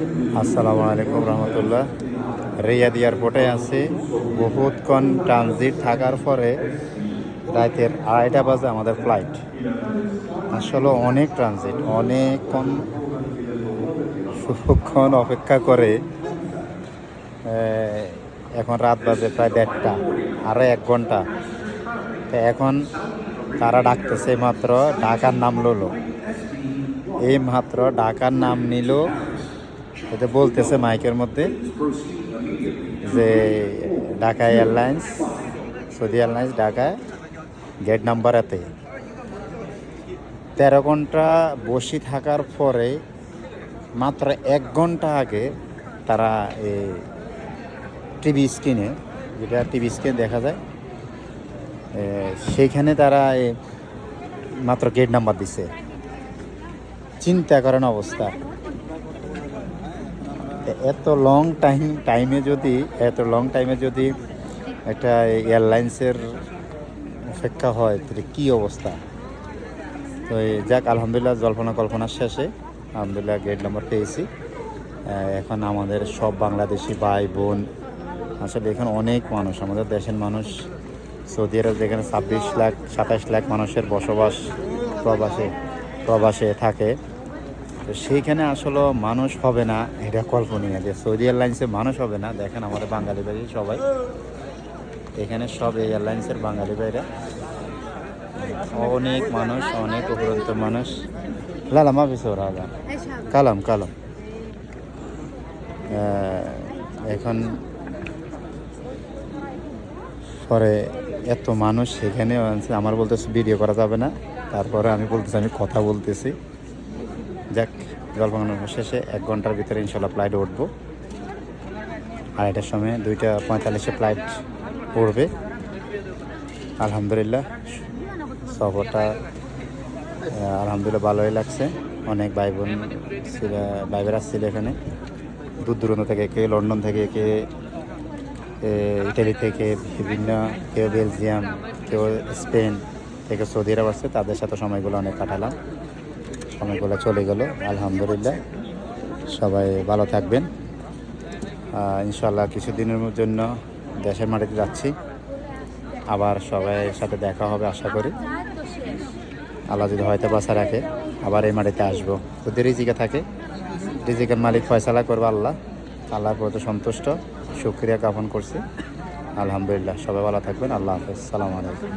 আসসালামু আলাইকুম রহমতুল্লাহ। রিয়াদ এয়ারপোর্টে আছি। বহুতক্ষণ ট্রানজিট থাকার পরে রাতের 2:30 বাজে আমাদের ফ্লাইট। আসলে অনেক ট্রানজিট, অনেকক্ষণ অপেক্ষা করে এখন রাত বাজে প্রায় 1:30, আরও 1 ঘন্টা। তো এখন তারা ডাকতেছে, মাত্র ঢাকার নাম ললো, এই মাত্র ঢাকার নাম নিল। এতে বলতেছে মাইকের মধ্যে যে ঢাকা এয়ারলাইন্স, সৌদি এয়ারলাইন্স ঢাকায় গেট নাম্বার এতে। 13 ঘন্টা বসে থাকার পরে মাত্র 1 ঘন্টা আগে তারা এই টিভি স্ক্রিনে, যেটা টিভি স্ক্রিনে দেখা যায়, সেইখানে তারা মাত্র গেট নাম্বার দিছে। চিন্তা করেন অবস্থা। এত লং টাইমে যদি একটা এয়ারলাইন্সের অপেক্ষা হয় তাহলে কী অবস্থা। তো যাক, আলহামদুলিল্লাহ জল্পনা কল্পনা শেষে আলহামদুলিল্লাহ গেট নাম্বার পেয়েছি। এখন আমাদের সব বাংলাদেশি ভাই বোন, আসলে এখানে অনেক মানুষ, আমাদের দেশের মানুষ, সৌদি আরব যেখানে 26 লাখ 27 লাখ মানুষের বসবাস, প্রবাসে থাকে। তো সেইখানে আসলে মানুষ হবে না এটা কল্পনীয়, যে সৌদি এয়ারলাইন্সে মানুষ হবে না। দেখেন আমাদের বাঙালি ভাই সবাই এখানে, সব এই এয়ারলাইন্সের বাঙালি ভাইরা, অনেক মানুষ, অনেক উপরন্ত মানুষ। লালা মাফিস ওরা কালাম এখন পরে এত মানুষ সেখানে আমার বলতেছে ভিডিও করা যাবে না। তারপরে আমি বলতেছি আমি কথা বলতেছি। যাক, জলপান শেষে 1 ঘন্টার ভিতরে ইনশাল্লাহ ফ্লাইটে উঠবো। 2:30টার সময় 2:45 ফ্লাইট পড়বে। আলহামদুলিল্লাহ সফরটা আলহামদুলিল্লাহ ভালোই লাগছে। অনেক ভাই বোনেরা ছিল এখানে, দূর দূরান্ত থেকে, কে লন্ডন থেকে, কে ইটালি থেকে, কেউ বেলজিয়াম, কেউ স্পেন থেকে সৌদি আরব আসছে। তাদের সাথে সময়গুলো অনেক কাটালাম, সময়গুলো চলে গেল। আলহামদুলিল্লাহ সবাই ভালো থাকবেন। ইনশাল্লাহ কিছুদিনের জন্য দেশের মাটিতে যাচ্ছি, আবার সবাইয়ের সাথে দেখা হবে আশা করি। আল্লাহ যদি হয়তো বাঁচা রাখে আবার এই মাটিতে আসবো। যদি রিজিকে থাকে, রিজিকের মালিক ফয়সালা করবে আল্লাহ। আল্লাহর প্রতি সন্তুষ্ট, শুকরিয়া জ্ঞাপন করছি। আলহামদুলিল্লাহ সবাই ভালো থাকবেন। আল্লাহ হাফেজ, সালাম আলাইকুম।